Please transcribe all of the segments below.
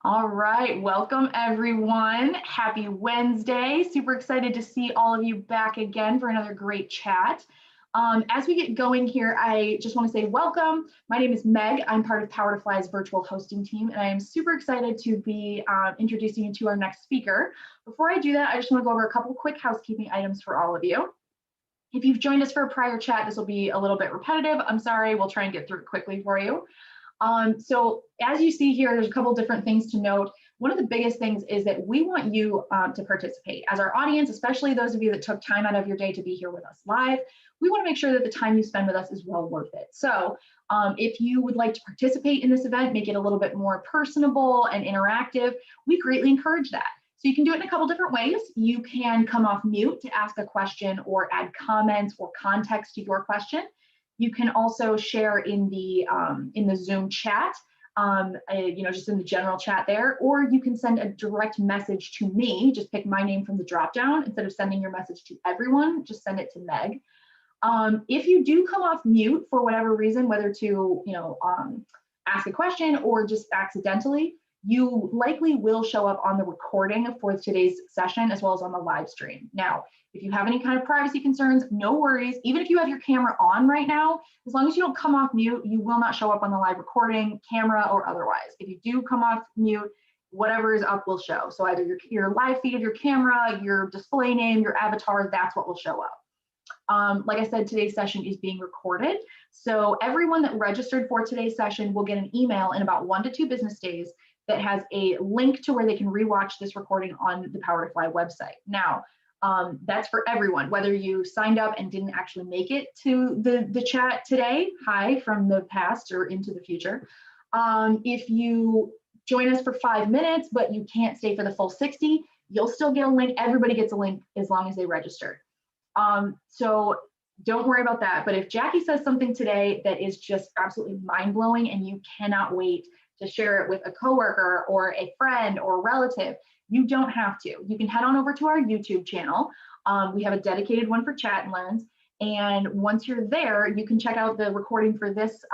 All right, welcome everyone. Happy Wednesday. Super excited to see all of you back again for another great chat. As we get going here, I just want to say welcome. My name is Meg. I'm part of Power to Fly's virtual hosting team, and I am super excited to be introducing you to our next speaker. Before I do that, I just want to go over a couple quick housekeeping items for all of you. If you've joined us for a prior chat, this will be a little bit repetitive. I'm sorry, we'll try and get through it quickly for you. So as you see here, there's a couple different things to note. One of the biggest things is that we want you to participate. As our audience, especially those of you that took time out of your day to be here with us live, we want to make sure that the time you spend with us is well worth it. So if you would like to participate in this event, make it a little bit more personable and interactive, we greatly encourage that. So you can do it in a couple different ways. You can come off mute to ask a question or add comments or context to your question. You can also share in the Zoom chat, just in the general chat there, or you can send a direct message to me. Just pick my name from the dropdown. Instead of sending your message to everyone, just send it to Meg. If you do come off mute for whatever reason, whether to ask a question or just accidentally, you likely will show up on the recording for today's session as well as on the live stream. Now, if you have any kind of privacy concerns, no worries. Even if you have your camera on right now, as long as you don't come off mute, you will not show up on the live recording, camera or otherwise. If you do come off mute, whatever is up will show. So either your live feed of your camera, your display name, your avatar, that's what will show up. Like I said, today's session is being recorded. So everyone that registered for today's session will get an email in about 1 to 2 business days that has a link to where they can rewatch this recording on the Power to Fly website. Now, that's for everyone, whether you signed up and didn't actually make it to the chat today, hi from the past or into the future. If you join us for 5 minutes, but you can't stay for the full 60, you'll still get a link. Everybody gets a link as long as they register. So don't worry about that. But if Jackie says something today that is just absolutely mind-blowing and you cannot wait to share it with a coworker or a friend or relative, you don't have to. You can head on over to our YouTube channel. We have a dedicated one for Chat and Learns. And once you're there, you can check out the recording for this,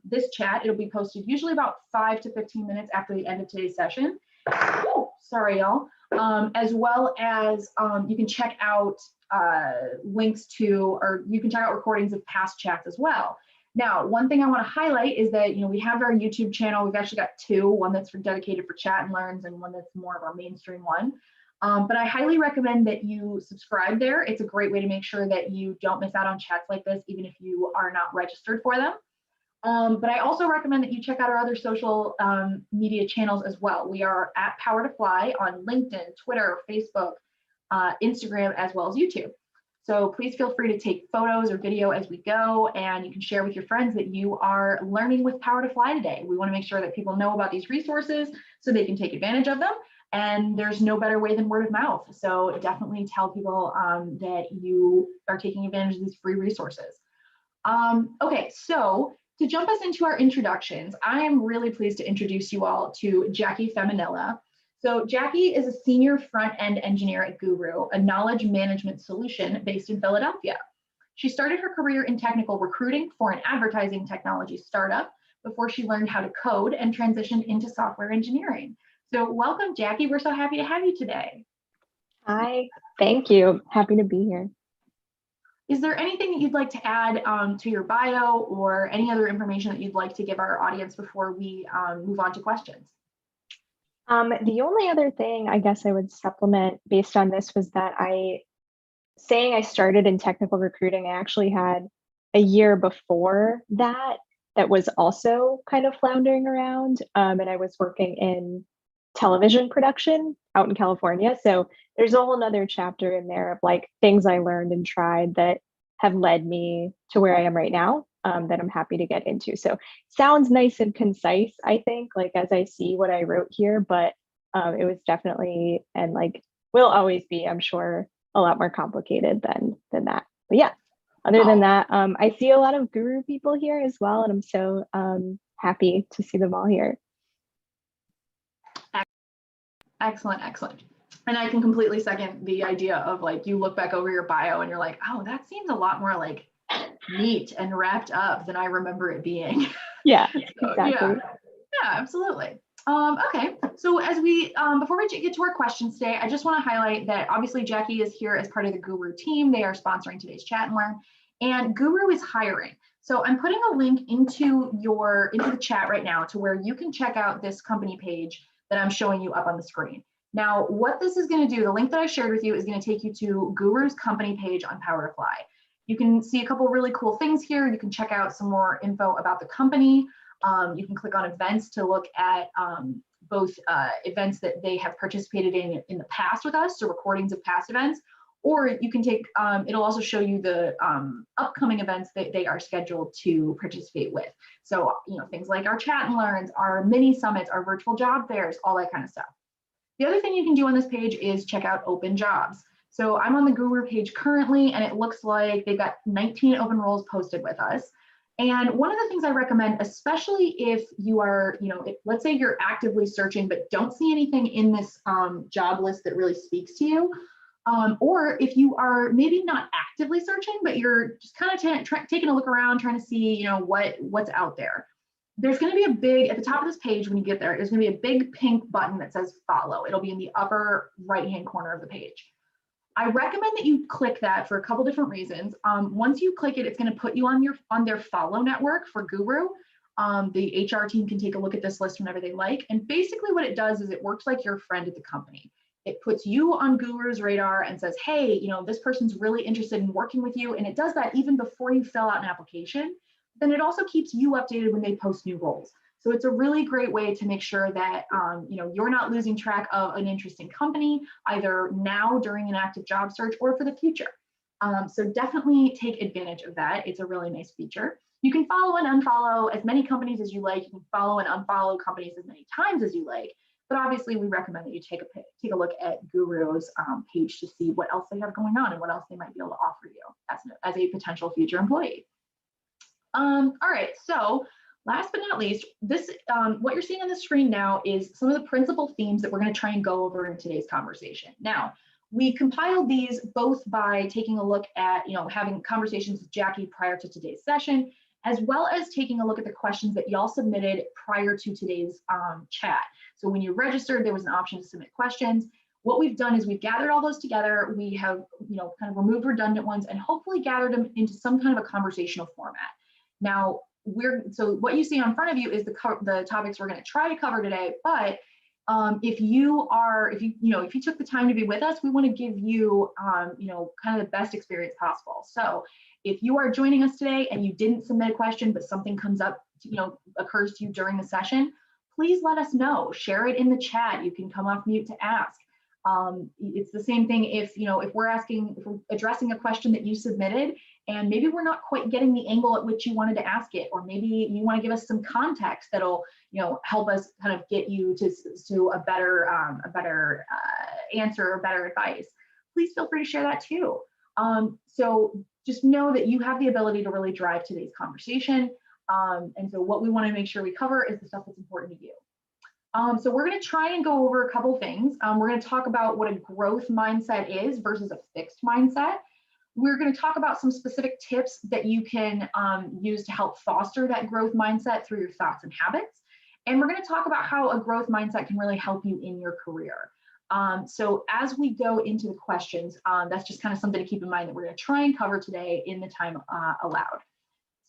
this chat. It'll be posted usually about 5 to 15 minutes after the end of today's session. Oh, sorry, y'all. As well as you can check out links to, or you can check out recordings of past chats as well. Now, one thing I want to highlight is that, we have our YouTube channel. We've actually got 2, one that's dedicated for Chat and Learns and one that's more of our mainstream one. But I highly recommend that you subscribe there. It's a great way to make sure that you don't miss out on chats like this, even if you are not registered for them. But I also recommend that you check out our other social media channels as well. We are at Power to Fly on LinkedIn, Twitter, Facebook, Instagram, as well as YouTube. So please feel free to take photos or video as we go, and you can share with your friends that you are learning with Power to Fly today. We want to make sure that people know about these resources so they can take advantage of them. And there's no better way than word of mouth. So definitely tell people that you are taking advantage of these free resources. Okay, so to jump us into our introductions, I am really pleased to introduce you all to Jackie Feminilla. So Jackie is a senior front-end engineer at Guru, a knowledge management solution based in Philadelphia. She started her career in technical recruiting for an advertising technology startup before she learned how to code and transitioned into software engineering. So welcome, Jackie. We're so happy to have you today. Hi, thank you. Happy to be here. Is there anything that you'd like to add to your bio or any other information that you'd like to give our audience before we move on to questions? The only other thing I guess I would supplement based on this was that saying I started in technical recruiting, I actually had a year before that was also kind of floundering around, and I was working in television production out in California. So there's a whole nother chapter in there of like things I learned and tried that have led me to where I am right now, that I'm happy to get into. So sounds nice and concise, I think, like as I see what I wrote here, but it was definitely, and like will always be, I'm sure, a lot more complicated than that. But yeah, other than that, I see a lot of Guru people here as well, and I'm so happy to see them all here. Excellent, excellent. And I can completely second the idea of like, you look back over your bio and you're like, oh, that seems a lot more like neat and wrapped up than I remember it being. Yeah, So, exactly. absolutely. Okay, so as we before we get to our questions today, I just want to highlight that obviously Jackie is here as part of the Guru team. They are sponsoring today's chat and learn, and Guru is hiring. So I'm putting a link into the chat right now to where you can check out this company page that I'm showing you up on the screen. Now, what this is going to do, the link that I shared with you is going to take you to Guru's company page on Power to Fly. You can see a couple really cool things here. You can check out some more info about the company. You can click on events to look at both events that they have participated in the past with us, so recordings of past events, or you can take, it'll also show you the upcoming events that they are scheduled to participate with. So, things like our chat and learns, our mini summits, our virtual job fairs, all that kind of stuff. The other thing you can do on this page is check out open jobs. So I'm on the Guru page currently, and it looks like they've got 19 open roles posted with us. And one of the things I recommend, especially if you are, let's say you're actively searching, but don't see anything in this job list that really speaks to you, or if you are maybe not actively searching, but you're just kind of taking a look around, trying to see, what's out there. There's going to be a big, at the top of this page, when you get there, there's going to be a big pink button that says follow. It'll be in the upper right-hand corner of the page. I recommend that you click that for a couple different reasons. Once you click it, it's going to put you on their follow network for Guru. The HR team can take a look at this list whenever they like. And basically what it does is it works like your friend at the company. It puts you on Guru's radar and says, hey, this person's really interested in working with you. And it does that even before you fill out an application. Then it also keeps you updated when they post new roles. So it's a really great way to make sure that you're not losing track of an interesting company, either now during an active job search or for the future. So definitely take advantage of that. It's a really nice feature. You can follow and unfollow as many companies as you like. You can follow and unfollow companies as many times as you like. But obviously, we recommend that you take a look at Guru's page to see what else they have going on and what else they might be able to offer you as a potential future employee. All right, so last but not least, this what you're seeing on the screen now is some of the principal themes that we're going to try and go over in today's conversation. Now, we compiled these both by taking a look at, having conversations with Jackie prior to today's session, as well as taking a look at the questions that y'all submitted prior to today's chat. So when you registered, there was an option to submit questions. What we've done is we've gathered all those together. We have, kind of removed redundant ones and hopefully gathered them into some kind of a conversational format. Now, so what you see in front of you is the topics we're going to try to cover today. But if you took the time to be with us, we want to give you, kind of the best experience possible. So if you are joining us today and you didn't submit a question, but something comes up, occurs to you during the session, please let us know. Share it in the chat. You can come off mute to ask. It's the same thing if we're addressing a question that you submitted and maybe we're not quite getting the angle at which you wanted to ask it, or maybe you want to give us some context that'll help us kind of get you to a better answer or better advice. Please feel free to share that too. So just know that you have the ability to really drive today's conversation. And so what we want to make sure we cover is the stuff that's important to you. So we're going to try and go over a couple things. We're going to talk about what a growth mindset is versus a fixed mindset. We're going to talk about some specific tips that you can use to help foster that growth mindset through your thoughts and habits. And we're going to talk about how a growth mindset can really help you in your career. So as we go into the questions, that's just kind of something to keep in mind that we're going to try and cover today in the time allowed.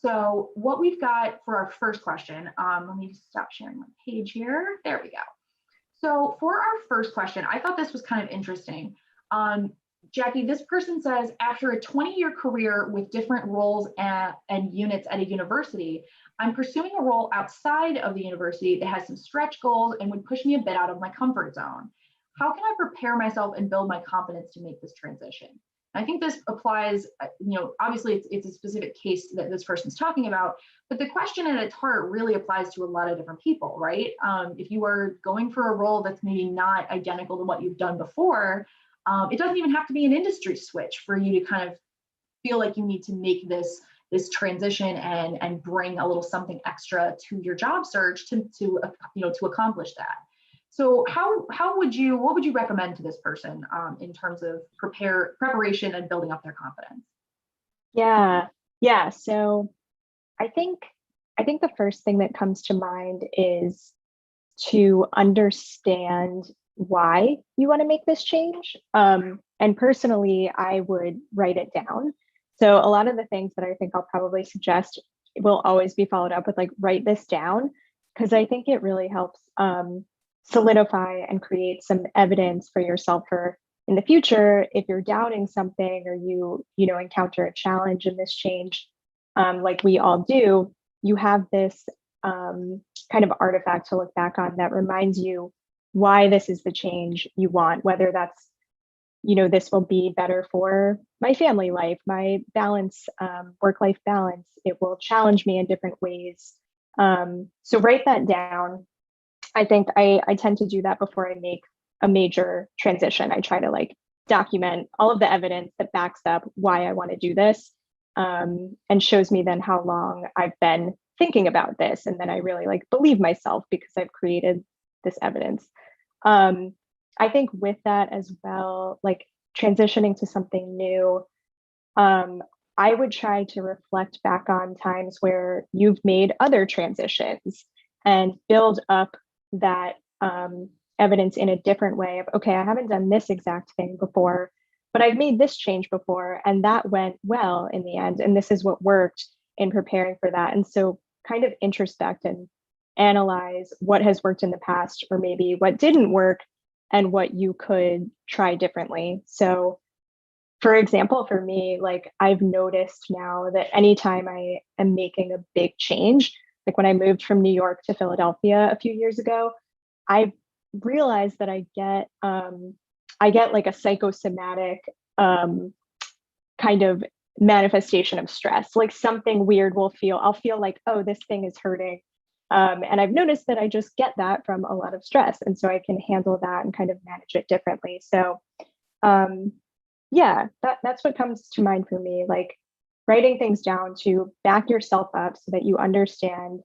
So what we've got for our first question, let me stop sharing my page here. There we go. So for our first question, I thought this was kind of interesting. Jackie, this person says, after a 20-year career with different roles and units at a university, I'm pursuing a role outside of the university that has some stretch goals and would push me a bit out of my comfort zone. How can I prepare myself and build my confidence to make this transition? I think this applies, obviously it's a specific case that this person's talking about, but the question at its heart really applies to a lot of different people, right? If you are going for a role that's maybe not identical to what you've done before, it doesn't even have to be an industry switch for you to kind of feel like you need to make this transition and bring a little something extra to your job search to accomplish that. So what would you recommend to this person in terms of preparation and building up their confidence? Yeah. So I think the first thing that comes to mind is to understand why you want to make this change. And personally, I would write it down. So a lot of the things that I think I'll probably suggest will always be followed up with like, write this down, because I think it really helps solidify and create some evidence for yourself for in the future. If you're doubting something or you know, encounter a challenge in this change, like we all do, you have this kind of artifact to look back on that reminds you why this is the change you want, whether that's, you know, this will be better for my family life, my balance, work-life balance. It will challenge me in different ways. So write that down. I think I tend to do that before I make a major transition. I try to like document all of the evidence that backs up why I want to do this, and shows me then how long I've been thinking about this. And then I really like believe myself because I've created this evidence. I think with that as well, like transitioning to something new, I would try to reflect back on times where you've made other transitions and build up that evidence in a different way of, okay, I haven't done this exact thing before, but I've made this change before and that went well in the end. And this is what worked in preparing for that. And so kind of introspect and analyze what has worked in the past, or maybe what didn't work and what you could try differently. So for example, for me, like I've noticed now that anytime I am making a big change, like when I moved from New York to Philadelphia a few years ago, I realized that I get like a psychosomatic kind of manifestation of stress. Like something weird I'll feel like, oh, this thing is hurting. And I've noticed that I just get that from a lot of stress. And so I can handle that and kind of manage it differently. So yeah, that's what comes to mind for me, like writing things down to back yourself up so that you understand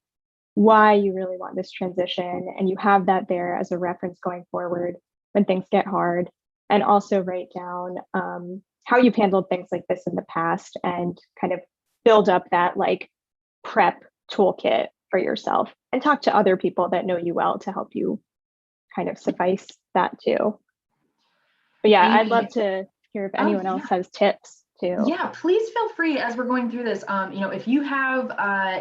why you really want this transition and you have that there as a reference going forward when things get hard. And also write down how you've handled things like this in the past and kind of build up that like prep toolkit for yourself, and talk to other people that know you well to help you kind of suffice that too. But yeah, I'd love to hear if anyone else has tips too. Yeah, please feel free as we're going through this. You know, if you have,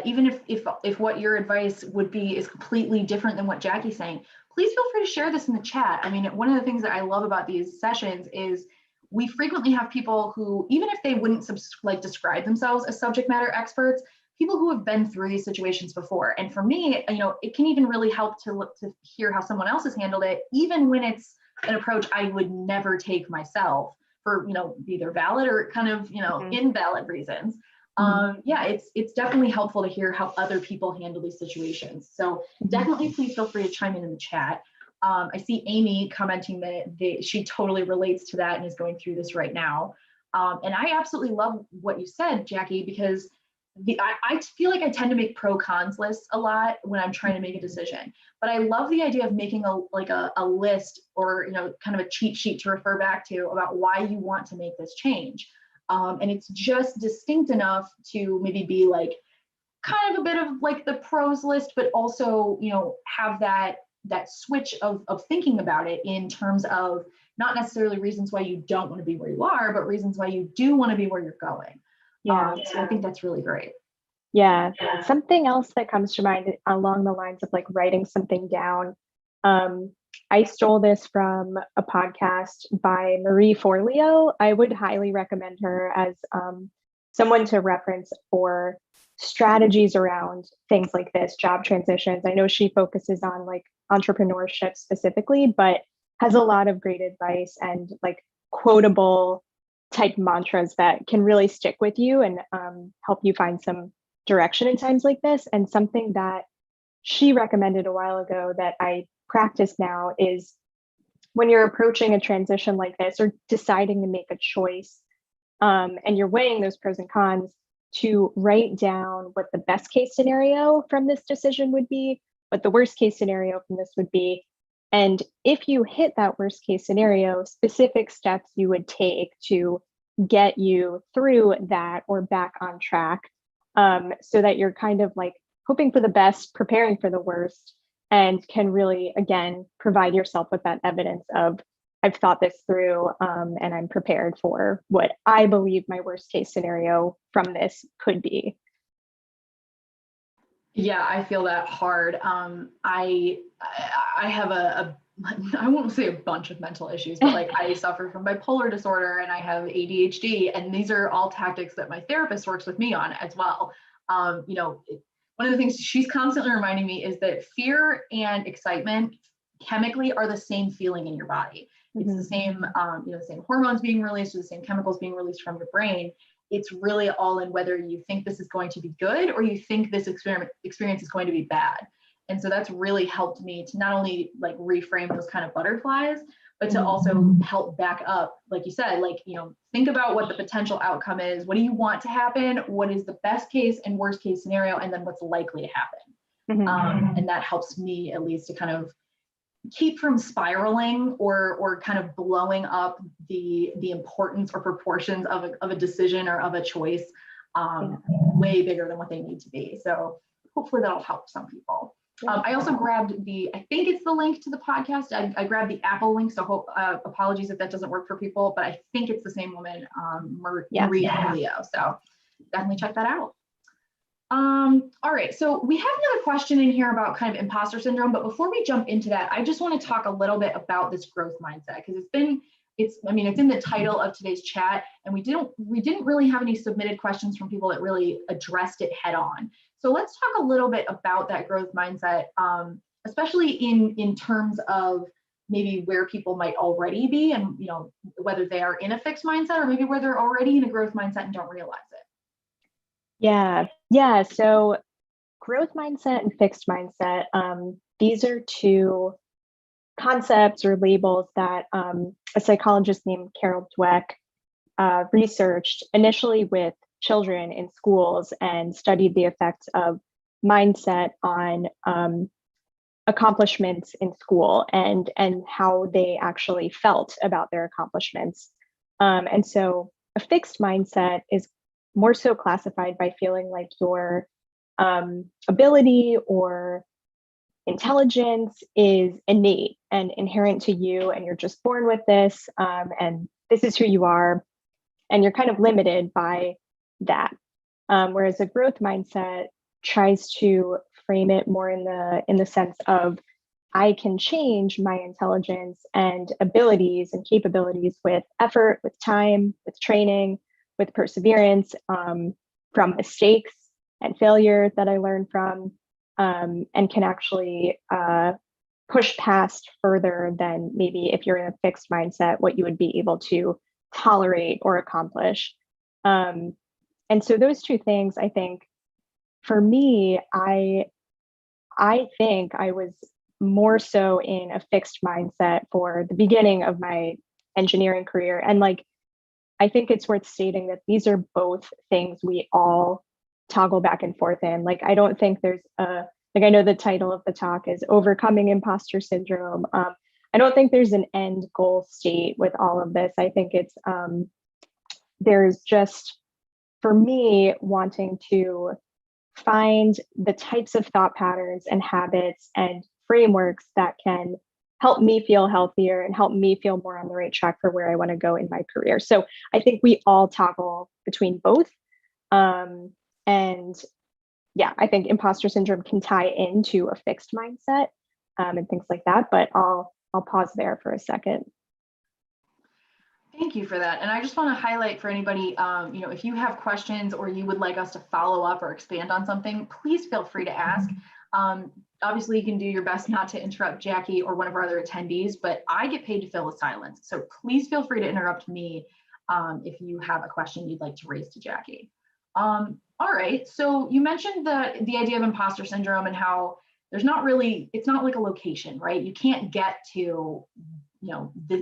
even if what your advice would be is completely different than what Jackie's saying, please feel free to share this in the chat. I mean, one of the things that I love about these sessions is we frequently have people who, even if they wouldn't like describe themselves as subject matter experts, people who have been through these situations before. And for me, you know, it can even really help to hear how someone else has handled it, even when it's an approach I would never take myself for, you know, either valid or kind of, you know, invalid reasons. Yeah, it's definitely helpful to hear how other people handle these situations. So definitely please feel free to chime in the chat. I see Amy commenting that she totally relates to that and is going through this right now. And I absolutely love what you said, Jackie, because I feel like I tend to make pro cons lists a lot when I'm trying to make a decision, but I love the idea of making a list, or, you know, kind of a cheat sheet to refer back to about why you want to make this change. And it's just distinct enough to maybe be like kind of a bit of like the pros list, but also, you know, have that switch of thinking about it in terms of not necessarily reasons why you don't want to be where you are, but reasons why you do want to be where you're going. Yeah. So I think that's really great. Yeah. Something else that comes to mind along the lines of like writing something down. I stole this from a podcast by Marie Forleo. I would highly recommend her as someone to reference for strategies around things like this, job transitions. I know she focuses on like entrepreneurship specifically, but has a lot of great advice and like quotable type mantras that can really stick with you and help you find some direction in times like this. And something that she recommended a while ago that I practice now is when you're approaching a transition like this or deciding to make a choice, and you're weighing those pros and cons, to write down what the best case scenario from this decision would be, what the worst case scenario from this would be. And if you hit that worst case scenario, specific steps you would take to get you through that or back on track, so that you're kind of like hoping for the best, preparing for the worst, and can really, again, provide yourself with that evidence of, I've thought this through, and I'm prepared for what I believe my worst case scenario from this could be. Yeah, I feel that hard. I have I won't say a bunch of mental issues, but like I suffer from bipolar disorder and I have ADHD, and these are all tactics that my therapist works with me on as well. One of the things she's constantly reminding me is that fear and excitement chemically are the same feeling in your body. It's the same, the same hormones being released, or the same chemicals being released from your brain. It's really all in whether you think this is going to be good or you think this experience is going to be bad. And so that's really helped me to not only like reframe those kind of butterflies, but to also help back up, like you said, like, think about what the potential outcome is. What do you want to happen? What is the best case and worst case scenario? And then what's likely to happen? And that helps me at least to kind of keep from spiraling or kind of blowing up the importance or proportions of a decision or of a choice way bigger than what they need to be. So hopefully that'll help some people. I also grabbed I think it's the link to the podcast. I grabbed the Apple link, so apologies if that doesn't work for people, but I think it's the same woman, Maria Leo. So definitely check that out. All right, so we have another question in here about kind of imposter syndrome, but before we jump into that, I just want to talk a little bit about this growth mindset, because it's in the title of today's chat, and we didn't really have any submitted questions from people that really addressed it head on. So let's talk a little bit about that growth mindset, especially in terms of maybe where people might already be, and whether they are in a fixed mindset or maybe where they're already in a growth mindset and don't realize it. Yeah. So growth mindset and fixed mindset, these are two concepts or labels that a psychologist named Carol Dweck researched initially with children in schools and studied the effects of mindset on accomplishments in school and how they actually felt about their accomplishments. And so a fixed mindset is more so classified by feeling like your ability or intelligence is innate and inherent to you, and you're just born with this, and this is who you are, and you're kind of limited by that. Whereas a growth mindset tries to frame it more in the sense of, I can change my intelligence and abilities and capabilities with effort, with time, with training, with perseverance, from mistakes and failure that I learned from, and can actually push past further than maybe if you're in a fixed mindset, what you would be able to tolerate or accomplish. And so those two things, I think, for me, I think I was more so in a fixed mindset for the beginning of my engineering career. And I think it's worth stating that these are both things we all toggle back and forth in. I don't think there's I know the title of the talk is Overcoming Imposter Syndrome. I don't think there's an end goal state with all of this. I think it's, there's just, for me, wanting to find the types of thought patterns and habits and frameworks that can help me feel healthier and help me feel more on the right track for where I want to go in my career. So I think we all toggle between both. And yeah, I think imposter syndrome can tie into a fixed mindset and things like that, but I'll pause there for a second. Thank you for that. And I just want to highlight for anybody, if you have questions or you would like us to follow up or expand on something, please feel free to ask. Obviously, you can do your best not to interrupt Jackie or one of our other attendees, but I get paid to fill with silence. So please feel free to interrupt me if you have a question you'd like to raise to Jackie. All right, so you mentioned the idea of imposter syndrome and how it's not like a location, right? You can't get to,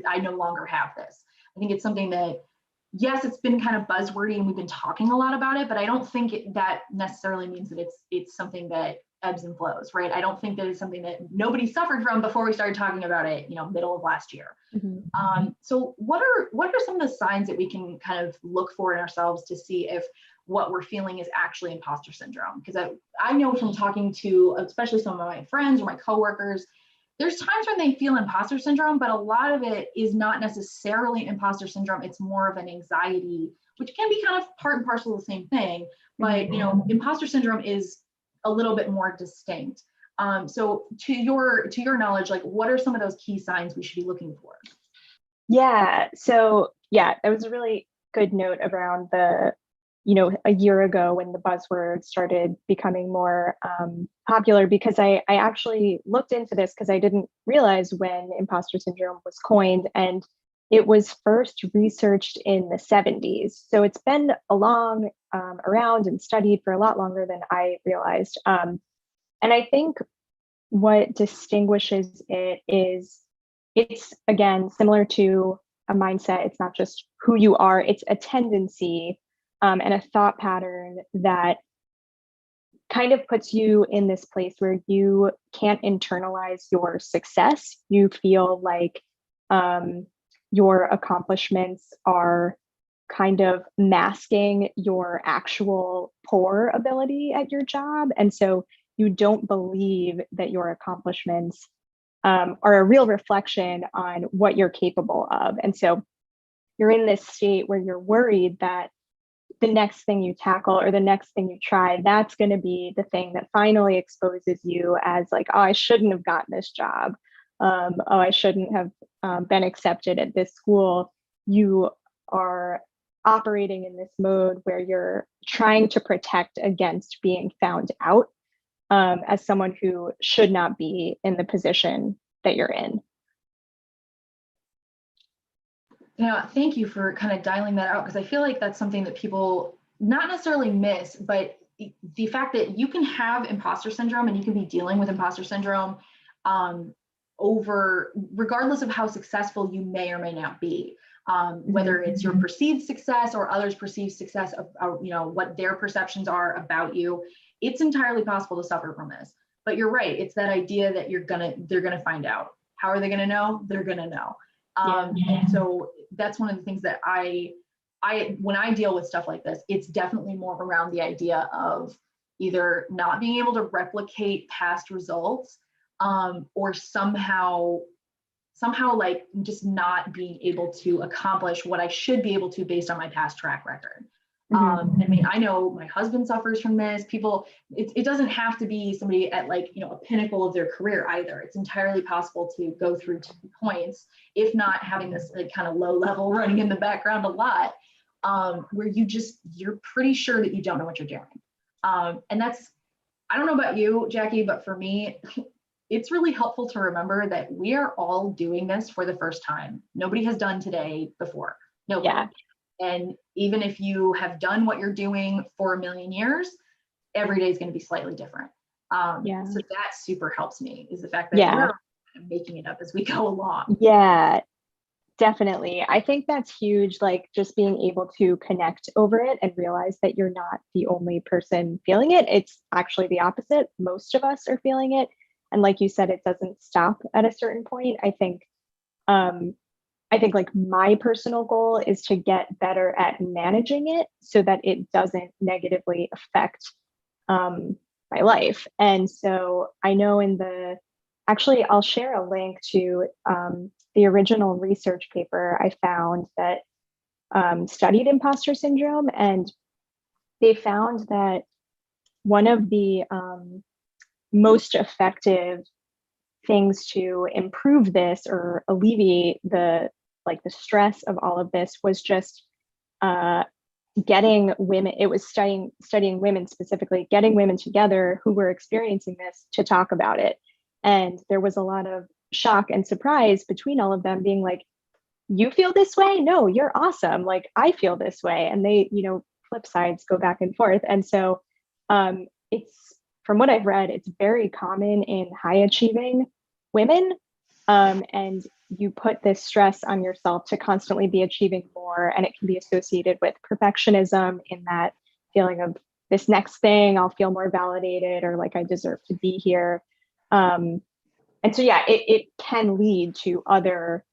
I no longer have this. I think it's something that, yes, it's been kind of buzzwordy and we've been talking a lot about it, but I don't think that necessarily means that it's something that ebbs and flows, right? I don't think that it's something that nobody suffered from before we started talking about it, middle of last year. So what are some of the signs that we can kind of look for in ourselves to see if what we're feeling is actually imposter syndrome. Because I know from talking to especially some of my friends or my coworkers, there's times when they feel imposter syndrome, but a lot of it is not necessarily imposter syndrome. It's more of an anxiety, which can be kind of part and parcel of the same thing. But you know, imposter syndrome is a little bit more distinct. So to your knowledge, like what are some of those key signs we should be looking for? Yeah. So yeah, that was a really good note around the, a year ago when the buzzword started becoming more popular, because I actually looked into this because I didn't realize when imposter syndrome was coined, and it was first researched in the 70s. So it's been around and studied for a lot longer than I realized. And I think what distinguishes it is it's, again, similar to a mindset. It's not just who you are, it's a tendency and a thought pattern that kind of puts you in this place where you can't internalize your success. You feel like your accomplishments are kind of masking your actual poor ability at your job. And so you don't believe that your accomplishments are a real reflection on what you're capable of. And so you're in this state where you're worried that the next thing you tackle or the next thing you try, that's going to be the thing that finally exposes you as like, oh, I shouldn't have gotten this job. Oh, I shouldn't have been accepted at this school. You are operating in this mode where you're trying to protect against being found out as someone who should not be in the position that you're in. Yeah, thank you for kind of dialing that out, because I feel like that's something that people not necessarily miss, but the fact that you can have imposter syndrome and you can be dealing with imposter syndrome regardless of how successful you may or may not be, whether it's your perceived success or others' perceived success of what their perceptions are about you. It's entirely possible to suffer from this. But you're right, it's that idea that they're gonna find out. How are they gonna know? They're gonna know. And so that's one of the things that I when I deal with stuff like this, it's definitely more around the idea of either not being able to replicate past results, or somehow like just not being able to accomplish what I should be able to based on my past track record. I mean, I know my husband suffers from this. People, it doesn't have to be somebody at like, a pinnacle of their career either. It's entirely possible to go through points, if not having this like kind of low level running in the background a lot, where you're pretty sure that you don't know what you're doing. And that's, I don't know about you, Jackie, but for me, it's really helpful to remember that we are all doing this for the first time. Nobody has done today before. Nobody. Yeah. And even if you have done what you're doing for a million years, every day is going to be slightly different. So that super helps me, is the fact that we're making it up as we go along. Yeah, definitely. I think that's huge. Like just being able to connect over it and realize that you're not the only person feeling it. It's actually the opposite. Most of us are feeling it. And like you said, it doesn't stop at a certain point. I think like my personal goal is to get better at managing it so that it doesn't negatively affect my life. And so I know actually, I'll share a link to the original research paper I found that studied imposter syndrome. And they found that one of the most effective things to improve this or alleviate the stress of all of this was just getting women. It was studying women specifically, getting women together who were experiencing this to talk about it. And there was a lot of shock and surprise between all of them, being like, you feel this way? No, you're awesome. Like, I feel this way. And they, flip sides go back and forth. And so it's, from what I've read, it's very common in high achieving women. And you put this stress on yourself to constantly be achieving more. And it can be associated with perfectionism, in that feeling of this next thing, I'll feel more validated, or like I deserve to be here. And so, it can lead to other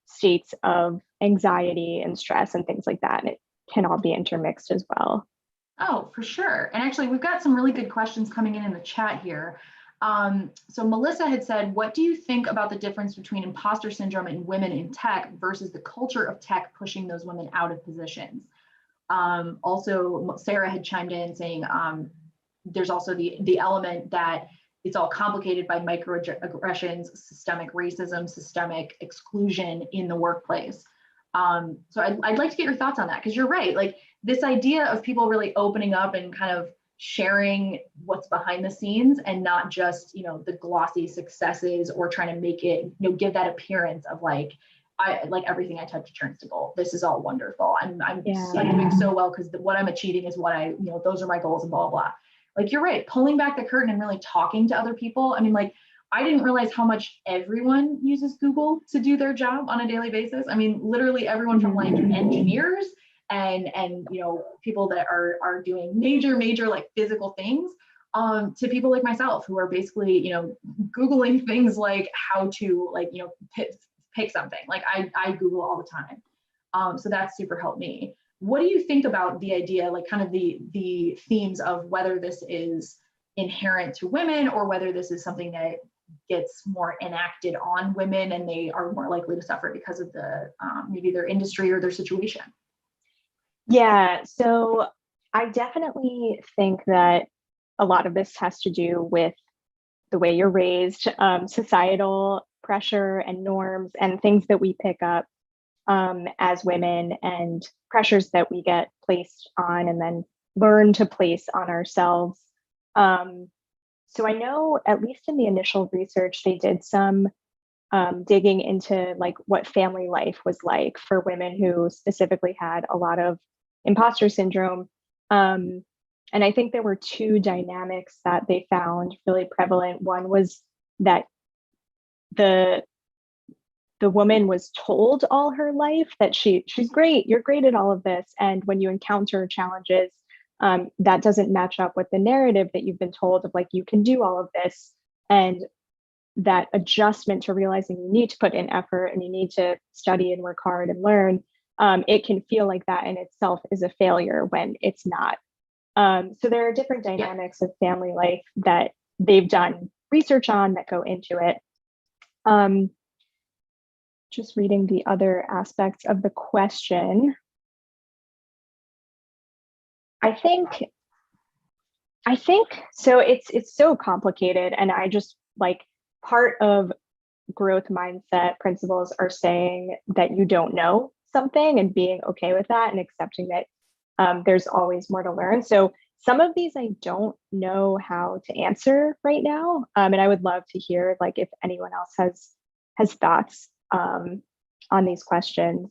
states of anxiety and stress and things like that. And it can all be intermixed as well. Oh, for sure. And actually, we've got some really good questions coming in the chat here. So Melissa had said, what do you think about the difference between imposter syndrome and women in tech versus the culture of tech pushing those women out of positions? Also, Sarah had chimed in saying there's also the element that it's all complicated by microaggressions, systemic racism, systemic exclusion in the workplace. So I'd like to get your thoughts on that, because you're right. Like, this idea of people really opening up and kind of sharing what's behind the scenes, and not just, the glossy successes, or trying to make it, give that appearance of like, everything I touch turns to gold. This is all wonderful. I'm doing so well because what I'm achieving is what those are my goals, and blah, blah, blah. Like, you're right, pulling back the curtain and really talking to other people. I mean, like, I didn't realize how much everyone uses Google to do their job on a daily basis. I mean, literally everyone from like engineers and people that are doing major like physical things, to people like myself who are basically, Googling things like how to pick something. Like, I Google all the time. So that's super helped me. What do you think about the idea, like kind of the themes of whether this is inherent to women, or whether this is something that gets more enacted on women and they are more likely to suffer because of the maybe their industry or their situation? Yeah, so I definitely think that a lot of this has to do with the way you're raised, societal pressure and norms and things that we pick up as women, and pressures that we get placed on and then learn to place on ourselves. So I know, at least in the initial research, they did some digging into like what family life was like for women who specifically had a lot of imposter syndrome. And I think there were two dynamics that they found really prevalent. One was that the woman was told all her life that she's great, you're great at all of this, and when you encounter challenges, that doesn't match up with the narrative that you've been told of like, you can do all of this. And that adjustment to realizing you need to put in effort and you need to study and work hard and learn, it can feel like that in itself is a failure when it's not. So there are different dynamics of family life that they've done research on that go into it. Just reading the other aspects of the question. I think so. It's so complicated, and I just like, part of growth mindset principles are saying that you don't know something and being okay with that and accepting that there's always more to learn. So some of these I don't know how to answer right now, and I would love to hear like if anyone else has thoughts on these questions.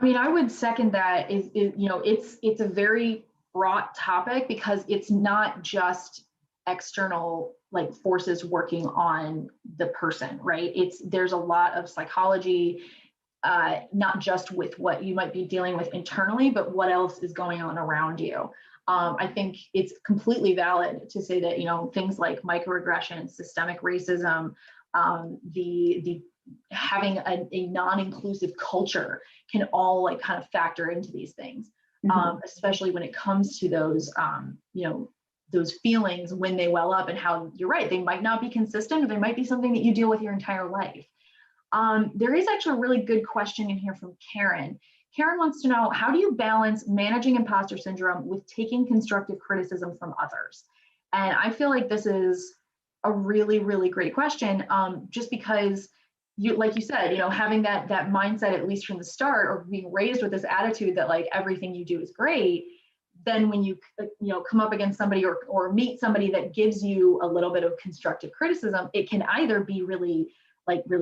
I mean, I would second that. It's a very fraught topic, because it's not just external like forces working on the person, right? There's a lot of psychology, not just with what you might be dealing with internally, but what else is going on around you. I think it's completely valid to say that, things like microaggression, systemic racism, the having a non-inclusive culture can all like kind of factor into these things, especially when it comes to those, those feelings when they well up, and how you're right, they might not be consistent, or they might be something that you deal with your entire life. There is actually a really good question in here from Karen. Karen wants to know, how do you balance managing imposter syndrome with taking constructive criticism from others? And I feel like this is a really, really great question, just because like you said, having that mindset, at least from the start, or being raised with this attitude that like everything you do is great, then when you come up against somebody or meet somebody that gives you a little bit of constructive criticism, it can either be really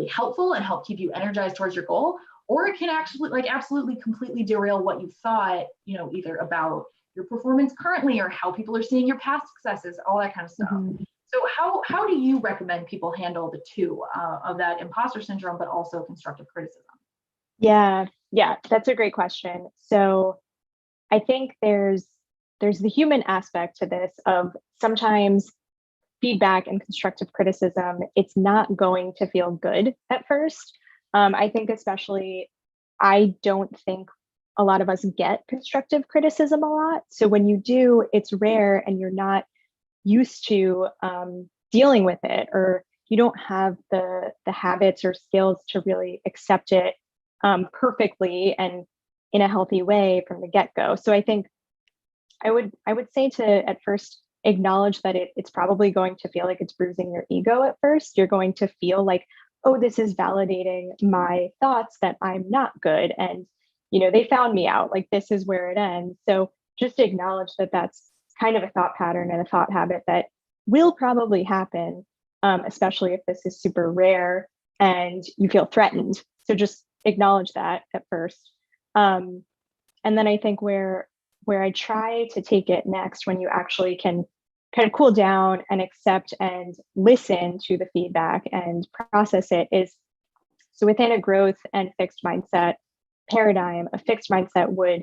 helpful and help keep you energized towards your goal, or it can actually absolutely completely derail what you thought, either about your performance currently, or how people are seeing your past successes, all that kind of stuff. So how do you recommend people handle the two, of that imposter syndrome, but also constructive criticism? Yeah, that's a great question. So I think there's the human aspect to this of sometimes feedback and constructive criticism, it's not going to feel good at first. I think especially, I don't think a lot of us get constructive criticism a lot. So when you do, it's rare and you're not used to dealing with it, or you don't have the habits or skills to really accept it perfectly and in a healthy way from the get-go. So I think I would say to at first acknowledge that it's probably going to feel like it's bruising your ego at first. You're going to feel like, oh, this is validating my thoughts that I'm not good. And, they found me out, like this is where it ends. So just acknowledge that that's kind of a thought pattern and a thought habit that will probably happen, especially if this is super rare and you feel threatened. So just acknowledge that at first. And then I think where I try to take it next, when you actually can kind of cool down and accept and listen to the feedback and process it, is so within a growth and fixed mindset paradigm, a fixed mindset would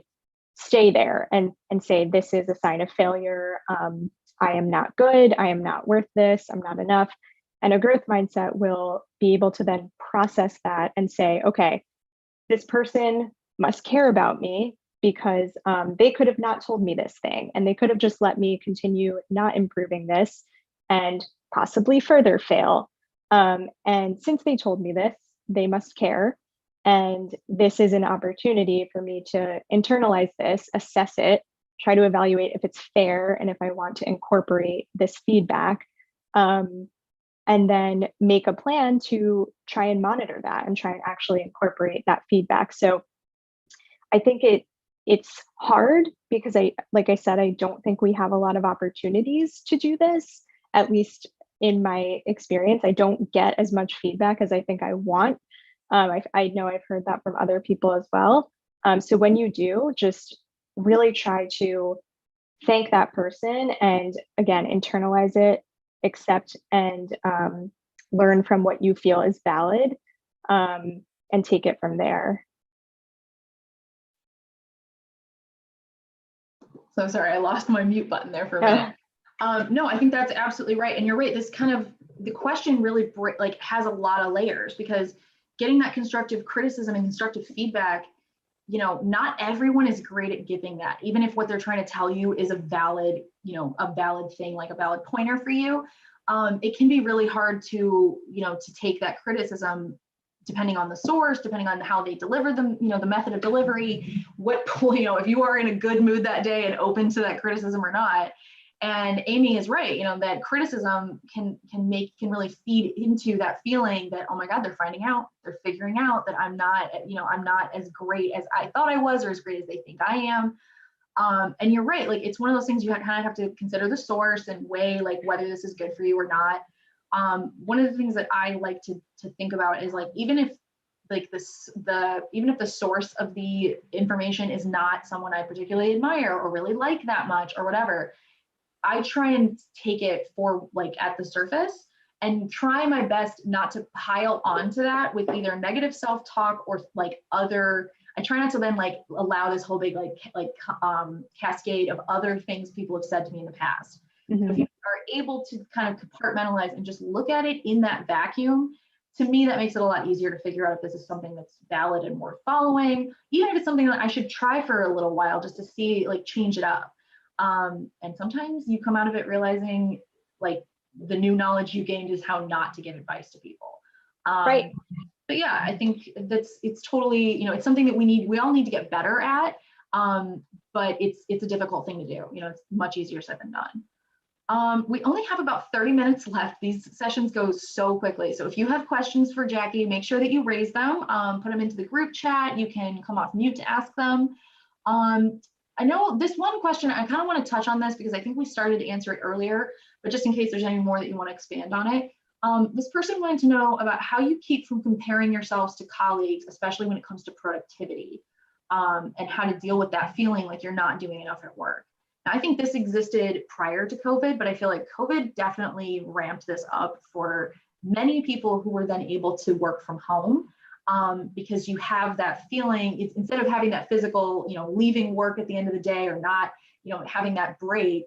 stay there and say, this is a sign of failure. I am not good. I am not worth this. I'm not enough. And a growth mindset will be able to then process that and say, okay, this person must care about me, because they could have not told me this thing, and they could have just let me continue not improving this and possibly further fail. And since they told me this, they must care. And this is an opportunity for me to internalize this, assess it, try to evaluate if it's fair and if I want to incorporate this feedback, and then make a plan to try and monitor that and try and actually incorporate that feedback. So I think it's hard because like I said, I don't think we have a lot of opportunities to do this, at least in my experience. I don't get as much feedback as I think I want. I know I've heard that from other people as well. So when you do, just really try to thank that person and, again, internalize it, accept and learn from what you feel is valid, and take it from there. So sorry, I lost my mute button there for a minute. No, I think that's absolutely right. And you're right, this kind of, the question really has a lot of layers, because getting that constructive criticism and constructive feedback, not everyone is great at giving that, even if what they're trying to tell you is a valid thing, like a valid pointer for you. It can be really hard to take that criticism, depending on the source, depending on how they deliver them, the method of delivery, if you are in a good mood that day and open to that criticism or not. And Amy is right, that criticism can really feed into that feeling that, oh my God, they're figuring out that I'm not as great as I thought I was, or as great as they think I am. And you're right, like it's one of those things you kind of have to consider the source and weigh like whether this is good for you or not. One of the things that I like to think about is, like, even if the source of the information is not someone I particularly admire or really like that much or whatever, I try and take it for like at the surface and try my best not to pile onto that with either negative self-talk or I try not to then like allow this whole big cascade of other things people have said to me in the past. Mm-hmm. So if you are able to kind of compartmentalize and just look at it in that vacuum, to me, that makes it a lot easier to figure out if this is something that's valid and worth following, even if it's something that I should try for a little while just to see, like, change it up. And sometimes you come out of it realizing, like, the new knowledge you gained is how not to give advice to people. Right. But yeah, I think it's totally, it's something that we all need to get better at. But it's a difficult thing to do. It's much easier said than done. We only have about 30 minutes left. These sessions go so quickly. So if you have questions for Jackie, make sure that you raise them, put them into the group chat. You can come off mute to ask them. I know this one question, I kind of want to touch on this because I think we started to answer it earlier, but just in case there's any more that you want to expand on it. This person wanted to know about how you keep from comparing yourselves to colleagues, especially when it comes to productivity, and how to deal with that feeling like you're not doing enough at work. Now, I think this existed prior to COVID, but I feel like COVID definitely ramped this up for many people who were then able to work from home, because you have that feeling, instead of having that physical, leaving work at the end of the day or not, having that break,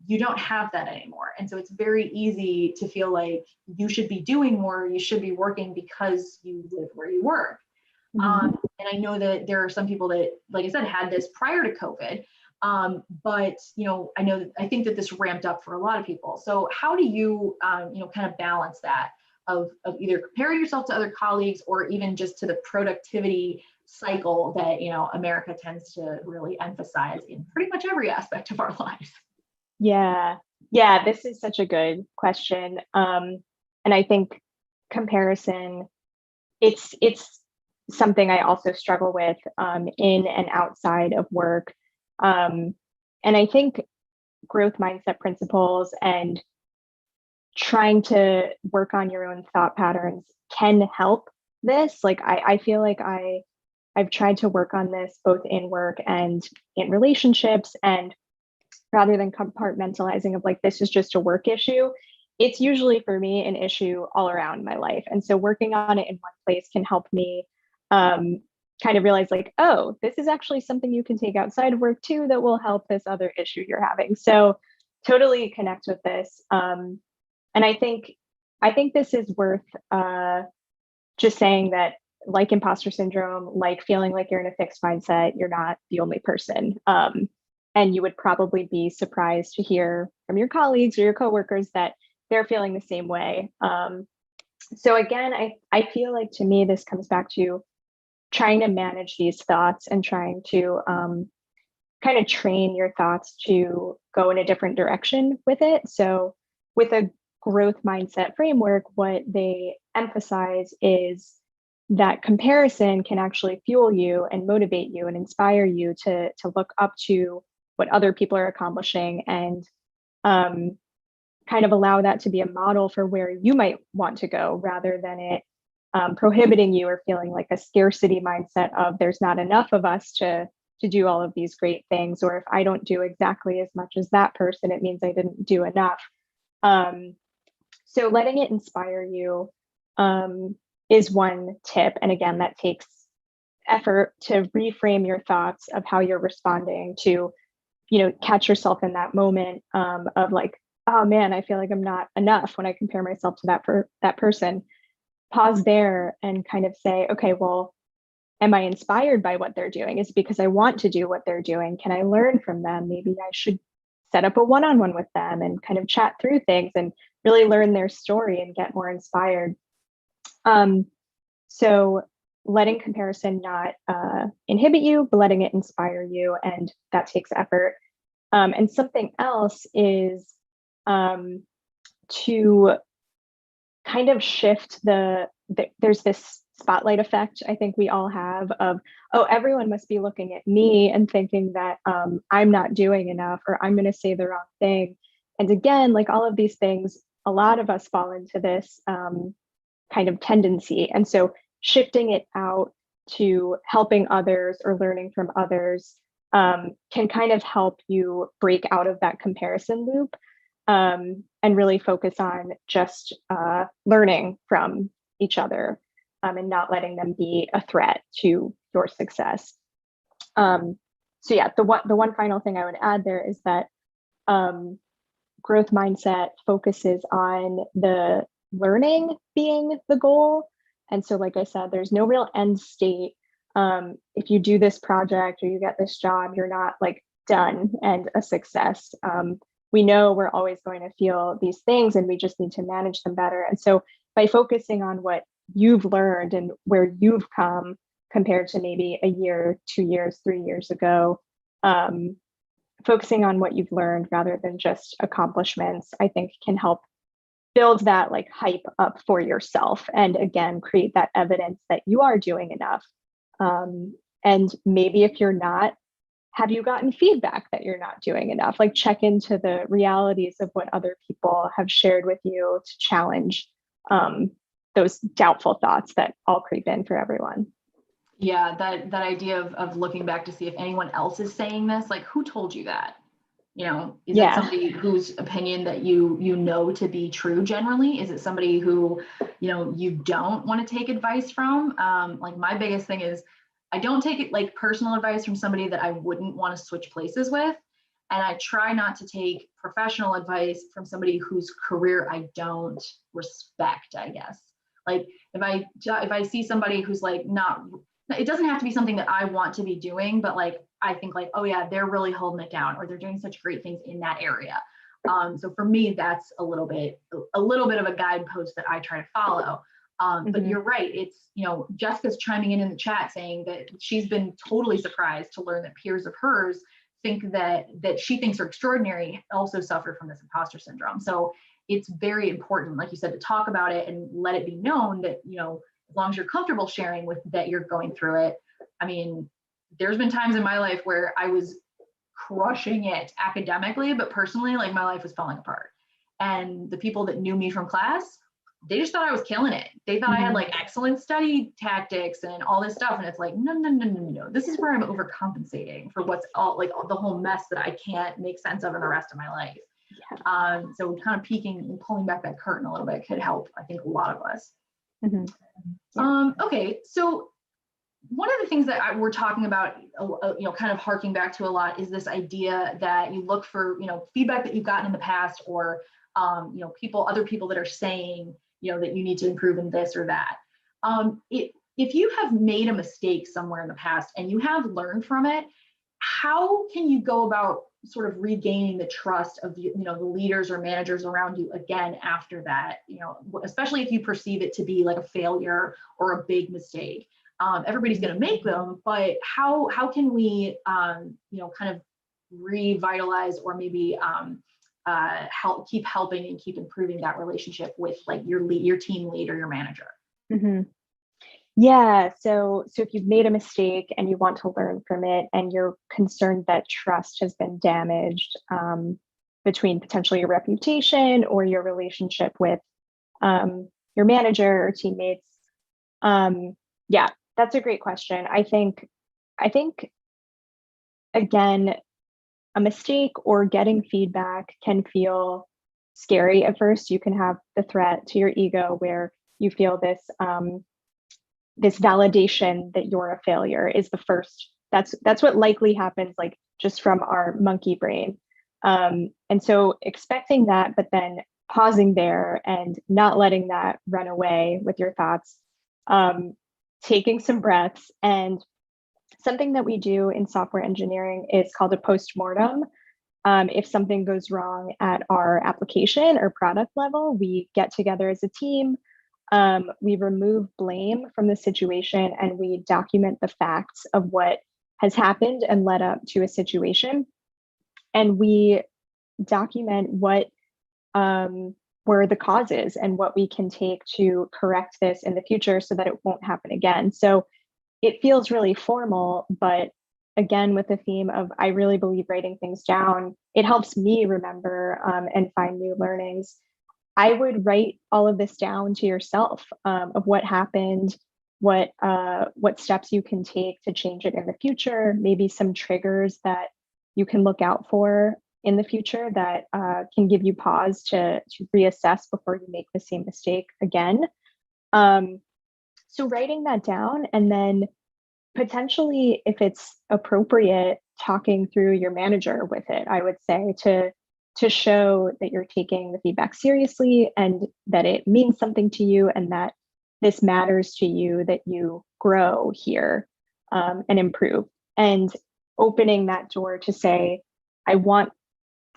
you don't have that anymore. And so it's very easy to feel like you should be doing more, you should be working because you live where you work. And I know that there are some people that, like I said, had this prior to COVID. But, I think that this ramped up for a lot of people. So how do you, kind of balance that of either comparing yourself to other colleagues or even just to the productivity cycle that, America tends to really emphasize in pretty much every aspect of our lives? Yeah. This is such a good question. And I think comparison, it's something I also struggle with in and outside of work. And I think growth mindset principles and trying to work on your own thought patterns can help this. Like I feel like I've tried to work on this both in work and in relationships, and rather than compartmentalizing of like this is just a work issue, it's usually for me an issue all around my life. And so working on it in one place can help me kind of realize like, oh, this is actually something you can take outside of work too that will help this other issue you're having. So totally connect with this. And I think this is worth just saying that, like imposter syndrome, like feeling like you're in a fixed mindset, you're not the only person. And you would probably be surprised to hear from your colleagues or your coworkers that they're feeling the same way. So again, I feel like to me, this comes back to trying to manage these thoughts and trying to kind of train your thoughts to go in a different direction with it. So with a growth mindset framework, what they emphasize is that comparison can actually fuel you and motivate you and inspire you to look up to what other people are accomplishing, and kind of allow that to be a model for where you might want to go, rather than it prohibiting you or feeling like a scarcity mindset of there's not enough of us to do all of these great things, or if I don't do exactly as much as that person, it means I didn't do enough. So letting it inspire you is one tip. And again, that takes effort to reframe your thoughts of how you're responding to, catch yourself in that moment of like, oh man, I feel like I'm not enough when I compare myself to that person. Pause there and kind of say, okay, well, am I inspired by what they're doing? Is it because I want to do what they're doing? Can I learn from them? Maybe I should set up a one-on-one with them and kind of chat through things and really learn their story and get more inspired. So letting comparison not inhibit you, but letting it inspire you, and that takes effort. And something else is to kind of shift there's this spotlight effect I think we all have of, oh, everyone must be looking at me and thinking that I'm not doing enough, or I'm going to say the wrong thing. And again, like all of these things, a lot of us fall into this kind of tendency. And so shifting it out to helping others or learning from others can kind of help you break out of that comparison loop, and really focus on just learning from each other, and not letting them be a threat to your success. So yeah, the one final thing I would add there is that growth mindset focuses on the learning being the goal. And so, like I said, there's no real end state. If you do this project or you get this job, you're not like done and a success. We know we're always going to feel these things and we just need to manage them better. And so by focusing on what you've learned and where you've come compared to maybe a year, 2 years, 3 years ago, focusing on what you've learned rather than just accomplishments, I think can help build that like hype up for yourself. And again, create that evidence that you are doing enough. And maybe if you're not, have you gotten feedback that you're not doing enough? Like check into the realities of what other people have shared with you to challenge those doubtful thoughts that all creep in for everyone. Yeah, that idea of looking back to see if anyone else is saying this, like who told you that? Is it somebody whose opinion that you know to be true generally? Is it somebody who, you don't want to take advice from? Like my biggest thing is I don't take it like personal advice from somebody that I wouldn't want to switch places with. And I try not to take professional advice from somebody whose career I don't respect, I guess. Like if I see somebody who's like not it doesn't have to be something that I want to be doing, but like, I think like, oh yeah, they're really holding it down, or they're doing such great things in that area. So for me, that's a little bit of a guidepost that I try to follow. But you're right. It's, Jessica's chiming in the chat saying that she's been totally surprised to learn that peers of hers think that she thinks are extraordinary also suffer from this imposter syndrome. So it's very important, like you said, to talk about it and let it be known that, as long as you're comfortable sharing with that you're going through it. I mean, there's been times in my life where I was crushing it academically, but personally, like my life was falling apart. And the people that knew me from class, they just thought I was killing it. They thought I had like excellent study tactics and all this stuff. And it's like, no. This is where I'm overcompensating for what's all like the whole mess that I can't make sense of in the rest of my life. Yeah. So kind of peeking and pulling back that curtain a little bit could help, I think, a lot of us. Yeah. Okay, so one of the things that we're talking about, kind of harking back to a lot is this idea that you look for, feedback that you've gotten in the past, or, other people that are saying, that you need to improve in this or that. If you have made a mistake somewhere in the past and you have learned from it, how can you go about sort of regaining the trust of the leaders or managers around you again after that, especially if you perceive it to be like a failure or a big mistake? Everybody's going to make them, but how can we, kind of revitalize or maybe keep helping and keep improving that relationship with like your team lead or your manager? Yeah. So if you've made a mistake and you want to learn from it, and you're concerned that trust has been damaged between potentially your reputation or your relationship with your manager or teammates, yeah, that's a great question. I think again, a mistake or getting feedback can feel scary at first. You can have the threat to your ego where you feel this this validation that you're a failure is the first. That's what likely happens, like just from our monkey brain. And so expecting that, but then pausing there and not letting that run away with your thoughts, taking some breaths. And something that we do in software engineering is called a postmortem. If something goes wrong at our application or product level, we get together as a team. We remove blame from the situation, and we document the facts of what has happened and led up to a situation. And we document what were the causes and what we can take to correct this in the future so that it won't happen again. So it feels really formal, but again, with the theme of, I really believe writing things down, it helps me remember and find new learnings. I would write all of this down to yourself of what happened, what steps you can take to change it in the future, maybe some triggers that you can look out for in the future that can give you pause to reassess before you make the same mistake again. So writing that down, and then potentially, if it's appropriate, talking through your manager with it, I would say, to show that you're taking the feedback seriously and that it means something to you, and that this matters to you, that you grow here and improve, and opening that door to say, I want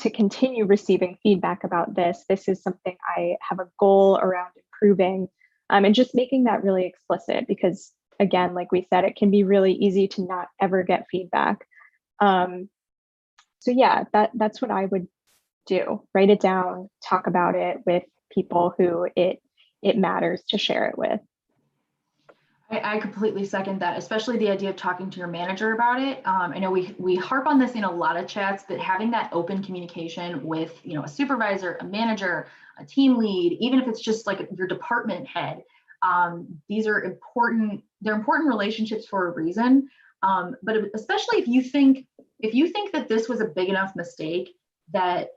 to continue receiving feedback about this. This is something I have a goal around improving, and just making that really explicit, because again, like we said, it can be really easy to not ever get feedback. So yeah, that's what I would do. Write it down, talk about it with people who it matters to share it with. I completely second that, especially the idea of talking to your manager about it. I know we harp on this in a lot of chats, but having that open communication with a supervisor, a manager, a team lead, even if it's just like your department head, these are important. They're important relationships for a reason. But especially if you think that this was a big enough mistake that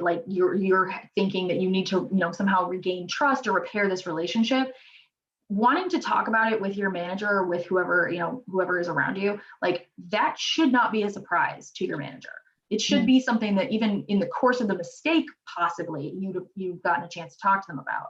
like you're thinking that you need to somehow regain trust or repair this relationship, wanting to talk about it with your manager or with whoever is around you, like that should not be a surprise to your manager. It should be something that even in the course of the mistake, possibly you've gotten a chance to talk to them about.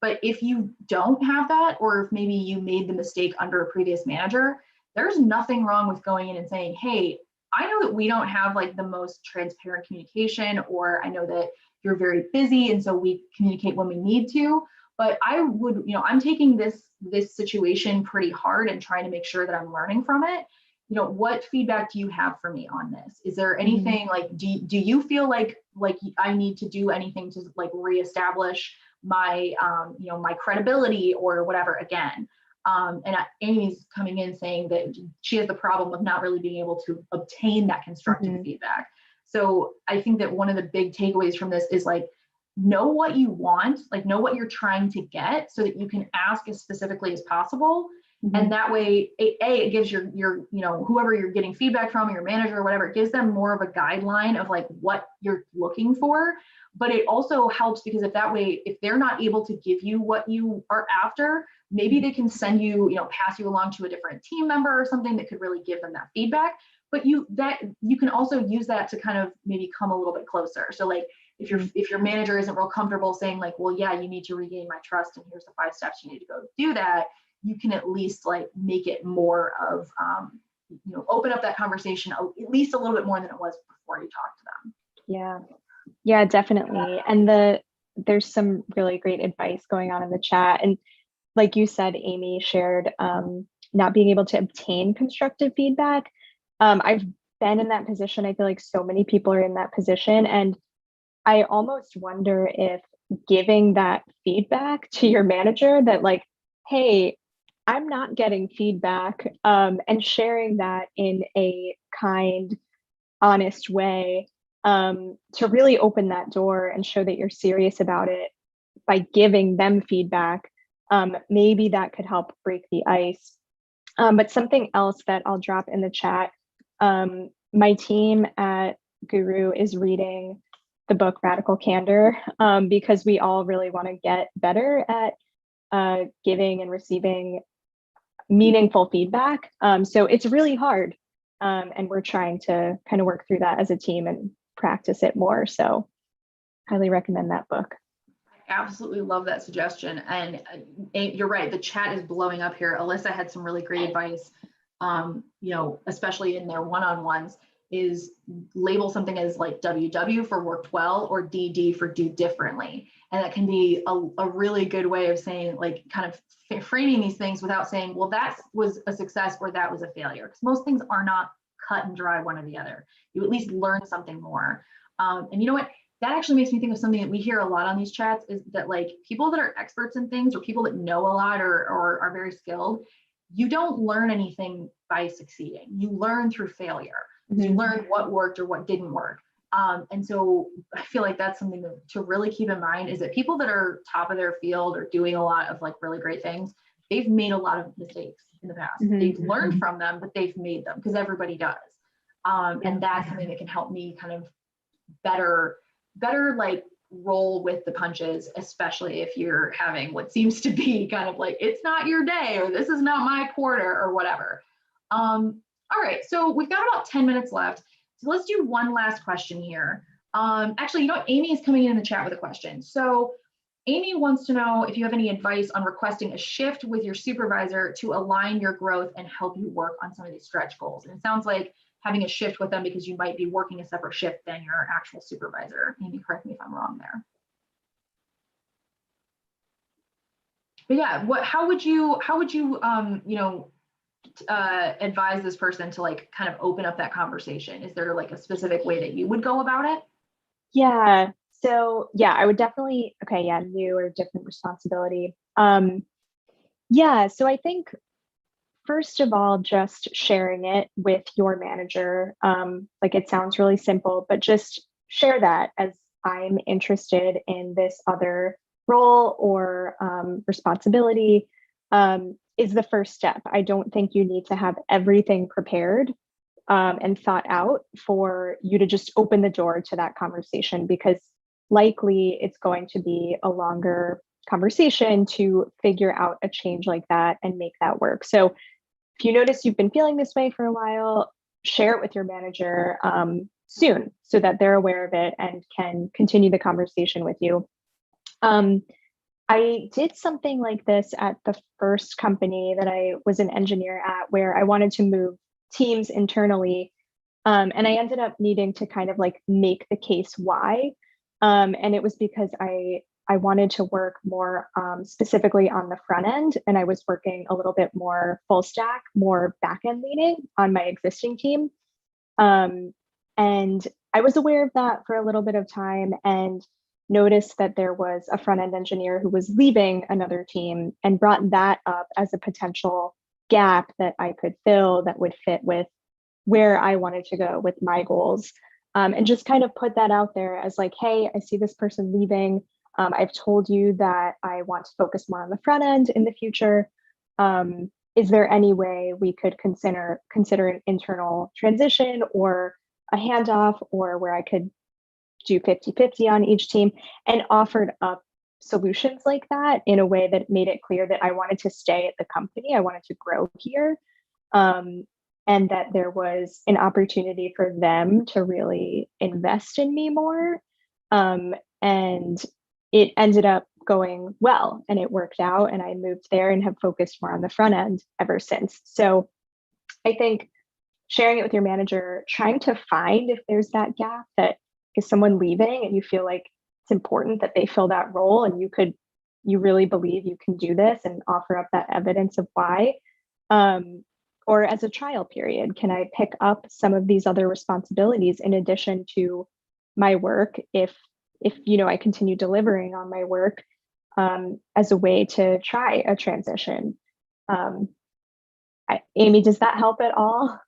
But if you don't have that, or if maybe you made the mistake under a previous manager, there's nothing wrong with going in and saying, hey, I know that we don't have like the most transparent communication, or I know that you're very busy and so we communicate when we need to, but I would, I'm taking this situation pretty hard and trying to make sure that I'm learning from it. What feedback do you have for me on this? Is there anything like, do you feel like I need to do anything to like reestablish my, my credibility or whatever again? Amy's coming in saying that she has the problem of not really being able to obtain that constructive feedback. So I think that one of the big takeaways from this is like, know what you want, like know what you're trying to get so that you can ask as specifically as possible. And that way, it gives your whoever you're getting feedback from, your manager or whatever, it gives them more of a guideline of like what you're looking for. But it also helps because if they're not able to give you what you are after, maybe they can send you, pass you along to a different team member or something that could really give them that feedback. But you can also use that to kind of maybe come a little bit closer. So like if your manager isn't real comfortable saying like, well, yeah, you need to regain my trust and here's the 5 steps you need to go do that, you can at least like make it more of, open up that conversation at least a little bit more than it was before you talk to them. Yeah, definitely. And there's some really great advice going on in the chat. And like you said, Amy shared not being able to obtain constructive feedback. I've been in that position. I feel like so many people are in that position. And I almost wonder if giving that feedback to your manager that like, hey, I'm not getting feedback, and sharing that in a kind, honest way, to really open that door and show that you're serious about it by giving them feedback. Maybe that could help break the ice. But something else that I'll drop in the chat, my team at Guru is reading the book Radical Candor, because we all really want to get better at giving and receiving meaningful feedback. So it's really hard. And we're trying to kind of work through that as a team and practice it more. So highly recommend that book. I absolutely love that suggestion. And you're right, the chat is blowing up here. Alyssa had some really great advice, especially in their one-on-ones, is label something as like WW for worked well or DD for do differently. And that can be a really good way of saying, like, kind of framing these things without saying, well, that was a success or that was a failure. Because most things are not cut and dry one or the other. You at least learn something more. And you know what? That actually makes me think of something that we hear a lot on these chats, is that like people that are experts in things or people that know a lot or are very skilled, you don't learn anything by succeeding. You learn through failure. You learn what worked or what didn't work. And so I feel like that's something to really keep in mind, is that people that are top of their field or doing a lot of like really great things, they've made a lot of mistakes in the past. They've learned from them, but they've made them, because everybody does. And that's something that can help me kind of better like roll with the punches, especially if you're having what seems to be kind of like, it's not your day, or this is not my quarter, or whatever. All right, so we've got about 10 minutes left. So let's do one last question here. Actually, Amy is coming in the chat with a question. So Amy wants to know if you have any advice on requesting a shift with your supervisor to align your growth and help you work on some of these stretch goals. And it sounds like having a shift with them because you might be working a separate shift than your actual supervisor. Amy, correct me if I'm wrong there. But yeah, how would you advise this person to like kind of open up that conversation? Is there like a specific way that you would go about it? Yeah. So yeah, I would definitely, new or different responsibility. Yeah. So I think first of all, just sharing it with your manager. Like it sounds really simple, but just share that as, I'm interested in this other role or responsibility, is the first step. I don't think you need to have everything prepared and thought out for you to just open the door to that conversation, because likely it's going to be a longer conversation to figure out a change like that and make that work. So if you notice you've been feeling this way for a while, share it with your manager soon so that they're aware of it and can continue the conversation with you. I did something like this at the first company that I was an engineer at, where I wanted to move teams internally. And I ended up needing to kind of like make the case why. And it was because I wanted to work more specifically on the front end, and I was working a little bit more full stack, more back end leaning on my existing team. Um, and I was aware of that for a little bit of time and noticed that there was a front end engineer who was leaving another team and brought that up as a potential gap that I could fill that would fit with where I wanted to go with my goals. And just kind of put that out there as like, hey, I see this person leaving. I've told you that I want to focus more on the front end in the future. Is there any way we could consider an internal transition or a handoff, or where I could do 50-50 on each team, and offered up solutions like that in a way that made it clear that I wanted to stay at the company. I wanted to grow here. And that there was an opportunity for them to really invest in me more. And it ended up going well, and it worked out, and I moved there and have focused more on the front end ever since. So I think sharing it with your manager, trying to find if there's that gap, that is someone leaving and you feel like it's important that they fill that role, and you really believe you can do this, and offer up that evidence of why. Or as a trial period, can I pick up some of these other responsibilities in addition to my work, if I continue delivering on my work, as a way to try a transition. Amy, does that help at all?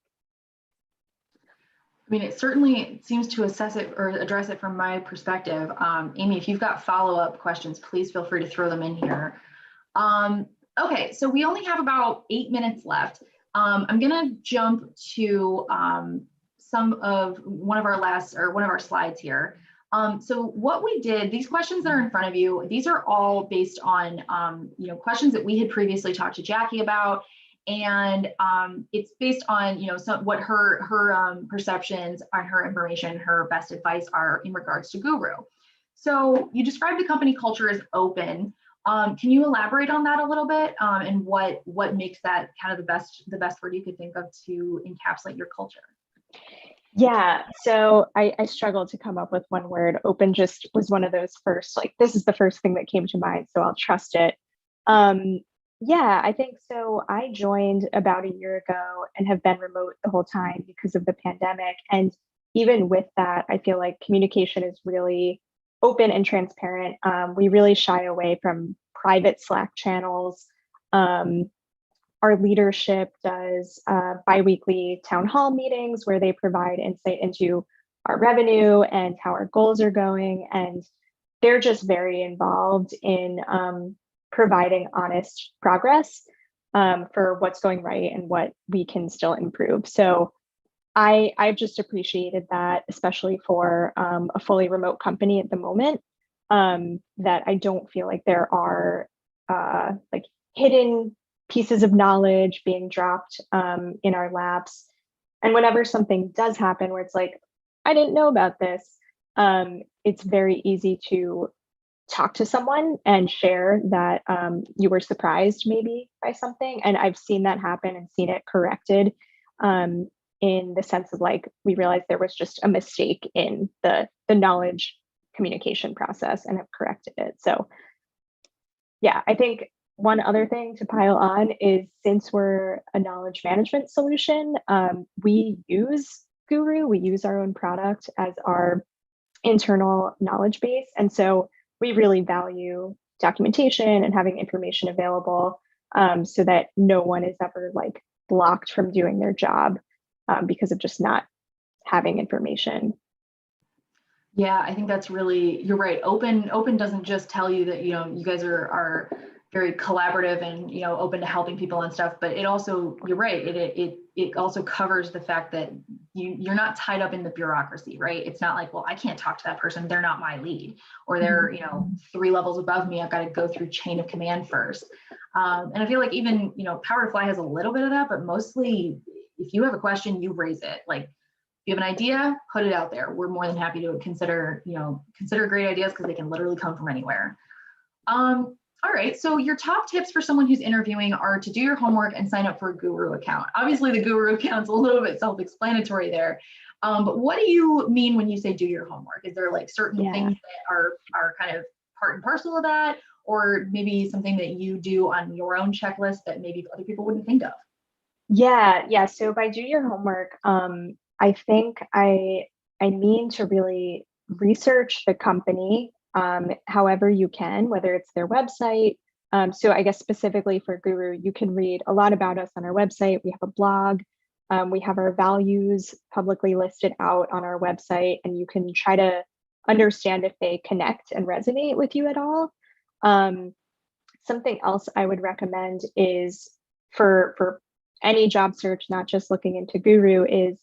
I mean, it certainly seems to assess it or address it from my perspective. Amy, if you've got follow-up questions, please feel free to throw them in here. Okay, so we only have about 8 minutes left. I'm gonna jump to one of our slides here. So what we did, these questions that are in front of you, these are all based on questions that we had previously talked to Jackie about, and it's based on what her perceptions on her information, her best advice are in regards to Guru. So you described the company culture as open. Can you elaborate on that a little bit, and what makes that kind of the best word you could think of to encapsulate your culture? Yeah, so I struggled to come up with one word. Open just was one of those first, like, this is the first thing that came to mind, so I'll trust it. Yeah, I think so. I joined about a year ago and have been remote the whole time because of the pandemic. And even with that, I feel like communication is really open and transparent. We really shy away from private Slack channels. Our leadership does biweekly town hall meetings where they provide insight into our revenue and how our goals are going. And they're just very involved in providing honest progress for what's going right and what we can still improve. So I've just appreciated that, especially for a fully remote company at the moment, that I don't feel like there are like hidden pieces of knowledge being dropped in our laps. And whenever something does happen where it's like, I didn't know about this, it's very easy to talk to someone and share that you were surprised maybe by something. And I've seen that happen and seen it corrected, in the sense of like, we realized there was just a mistake in the knowledge communication process and have corrected it. So yeah, I think one other thing to pile on is, since we're a knowledge management solution, we use Guru, we use our own product as our internal knowledge base. And so we really value documentation and having information available, so that no one is ever like blocked from doing their job because of just not having information. Yeah, I think that's really, you're right. Open doesn't just tell you that, you guys are very collaborative and, open to helping people and stuff, but it also, you're right. It also covers the fact that you're not tied up in the bureaucracy, right? It's not like, well, I can't talk to that person. They're not my lead, or they're, 3 levels above me. I've got to go through chain of command first. And I feel like even, Power to Fly has a little bit of that, but mostly if you have a question, you raise it. Like, you have an idea, put it out there. We're more than happy to consider great ideas, because they can literally come from anywhere. All right, so your top tips for someone who's interviewing are to do your homework and sign up for a Guru account. Obviously, the Guru account's a little bit self-explanatory there, but what do you mean when you say do your homework? Is there like certain things that are kind of part and parcel of that, or maybe something that you do on your own checklist that maybe other people wouldn't think of? Yeah. So by do your homework, I think I mean to really research the company, however you can, whether it's their website. So I guess specifically for Guru, you can read a lot about us on our website. We have a blog. We have our values publicly listed out on our website, and you can try to understand if they connect and resonate with you at all. Something else I would recommend is for any job search, not just looking into Guru, is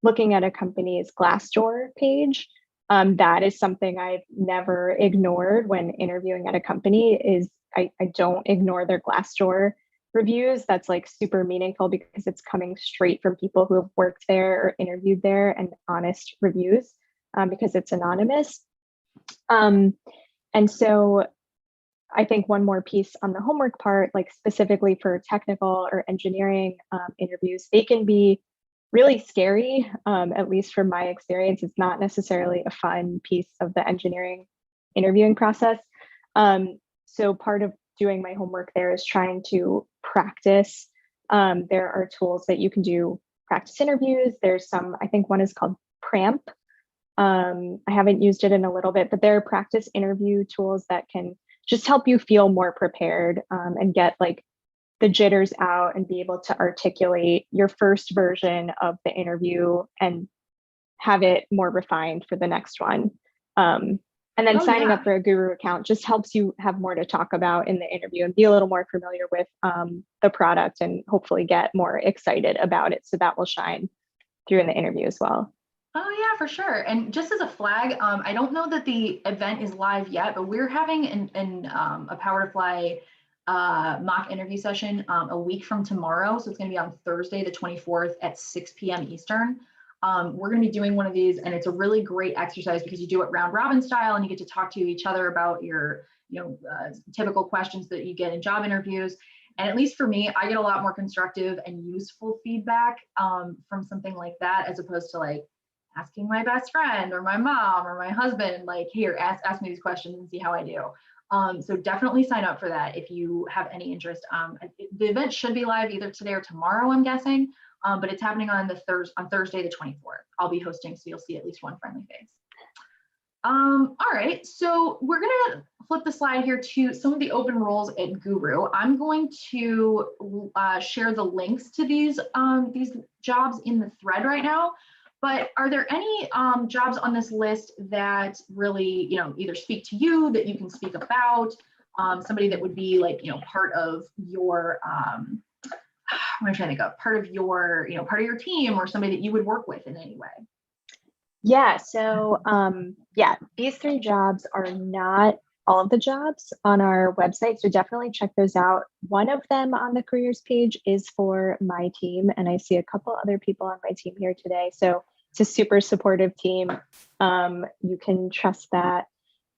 looking at a company's Glassdoor page. That is something I've never ignored when interviewing at a company. Is I don't ignore their Glassdoor reviews. That's like super meaningful because it's coming straight from people who have worked there or interviewed there, and honest reviews, because it's anonymous. And so I think one more piece on the homework part, like specifically for technical or engineering interviews, they can be really scary. At least from my experience, it's not necessarily a fun piece of the engineering interviewing process. So part of doing my homework there is trying to practice. There are tools that you can do practice interviews. There's some, I think one is called Pramp. I haven't used it in a little bit, but there are practice interview tools that can just help you feel more prepared, and get like the jitters out and be able to articulate your first version of the interview and have it more refined for the next one. And then signing up for a Guru account just helps you have more to talk about in the interview and be a little more familiar with the product, and hopefully get more excited about it. So that will shine through in the interview as well. Oh yeah, for sure. And just as a flag, I don't know that the event is live yet, but we're having a Power to Fly mock interview session a week from tomorrow. So it's going to be on Thursday, the 24th at 6 p.m. Eastern. We're going to be doing one of these, and it's a really great exercise because you do it round robin style, and you get to talk to each other about your, typical questions that you get in job interviews. And at least for me, I get a lot more constructive and useful feedback from something like that, as opposed to like asking my best friend or my mom or my husband, like, here, ask me these questions and see how I do. So definitely sign up for that if you have any interest. The event should be live either today or tomorrow, I'm guessing, but it's happening on Thursday, the 24th. I'll be hosting, so you'll see at least one friendly face. All right, so we're gonna flip the slide here to some of the open roles at Guru. I'm going to share the links to these jobs in the thread right now. But are there any jobs on this list that really, either speak to you, that you can speak about, somebody that would be like, part of your, what am I trying to think of, part of your team, or somebody that you would work with in any way? Yeah, so these 3 jobs are not all of the jobs on our website, so definitely check those out. One of them on the careers page is for my team, and I see a couple other people on my team here today, so it's a super supportive team. You can trust that.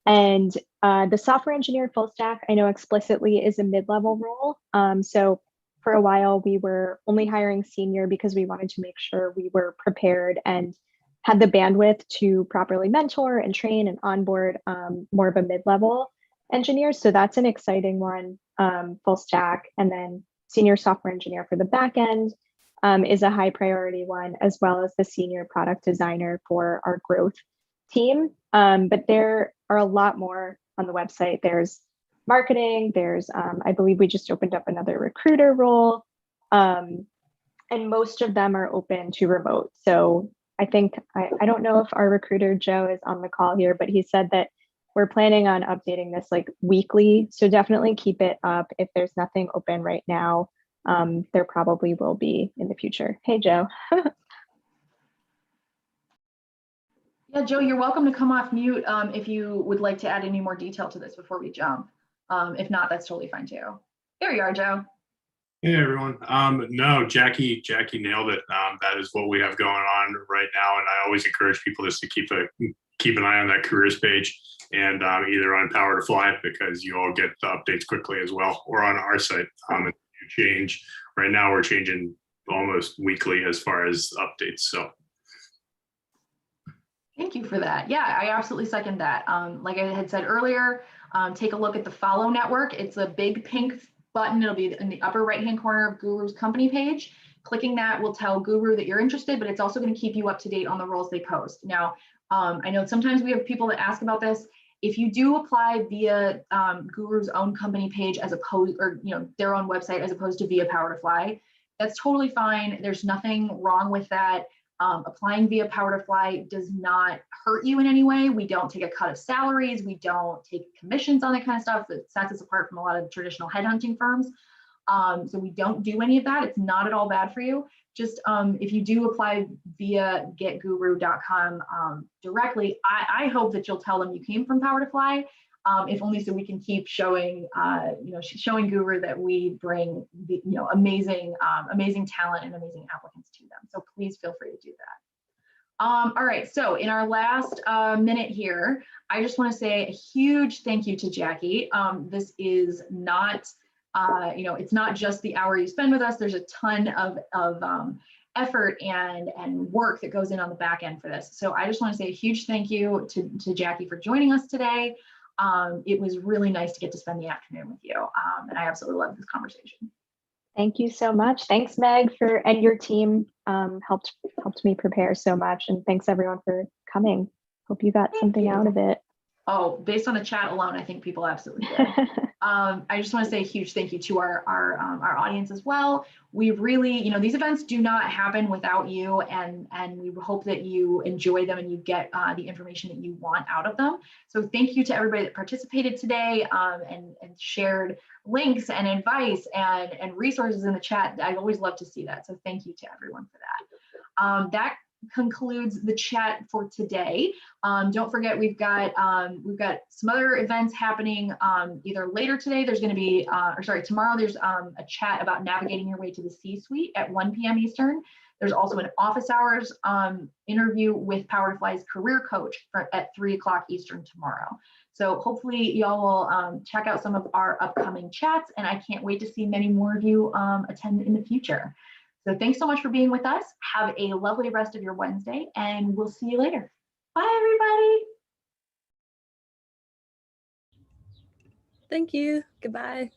And the software engineer full stack, I know explicitly is a mid-level role. So for a while, we were only hiring senior because we wanted to make sure we were prepared and had the bandwidth to properly mentor and train and onboard more of a mid-level engineer. So that's an exciting one, full stack. And then senior software engineer for the back end is a high priority one, as well as the senior product designer for our growth team. But there are a lot more on the website. There's marketing, there's, I believe we just opened up another recruiter role, and most of them are open to remote. So I think, I don't know if our recruiter Joe is on the call here, but he said that we're planning on updating this like weekly. So definitely keep it up. If there's nothing open right now, there probably will be in the future. Hey, Joe. Yeah, Joe, you're welcome to come off mute if you would like to add any more detail to this before we jump. If not, that's totally fine too. There you are, Joe. Hey everyone. No, Jackie nailed it. That is what we have going on right now, and I always encourage people just to keep an eye on that careers page and either on Power to Fly, because you all get the updates quickly as well, or on our site. You change. Right now we're changing almost weekly as far as updates. So thank you for that. Yeah, I absolutely second that. Like I had said earlier, take a look at the follow network. It's a big pink button. It'll be in the upper right-hand corner of Guru's company page. Clicking that will tell Guru that you're interested, but it's also going to keep you up to date on the roles they post. Now, I know sometimes we have people that ask about this. If you do apply via Guru's own company page as opposed, or their own website as opposed to via Power to Fly, that's totally fine. There's nothing wrong with that. Applying via Power to Fly does not hurt you in any way. We don't take a cut of salaries. We don't take commissions on that kind of stuff. That sets us apart from a lot of traditional headhunting firms. So we don't do any of that. It's not at all bad for you. Just if you do apply via getguru.com directly, I hope that you'll tell them you came from Power to Fly, if only so we can keep showing, showing Guru that we bring the, amazing talent and amazing applicants to them. So please feel free to do that. All right, so in our last minute here, I just want to say a huge thank you to Jackie. This is not, it's not just the hour you spend with us. There's a ton of effort and work that goes in on the back end for this. So I just want to say a huge thank you to Jackie for joining us today. It was really nice to get to spend the afternoon with you, and I absolutely love this conversation. Thank you so much. Thanks, Meg, and your team helped me prepare so much, and thanks everyone for coming. Hope you got something out of it. Oh, based on the chat alone, I think people absolutely did. I just want to say a huge thank you to our audience as well. We really, these events do not happen without you, and we hope that you enjoy them and you get the information that you want out of them. So thank you to everybody that participated today and shared links and advice and resources in the chat. I always love to see that. So thank you to everyone for that. That concludes the chat for today. Don't forget, we've got some other events happening either later today. There's going to be, tomorrow there's a chat about navigating your way to the C-suite at 1 p.m. Eastern. There's also an office hours interview with Power to Fly's career coach at 3 o'clock Eastern tomorrow. So hopefully y'all will check out some of our upcoming chats, and I can't wait to see many more of you attend in the future. So thanks so much for being with us. Have a lovely rest of your Wednesday, and we'll see you later. Bye, everybody. Thank you. Goodbye.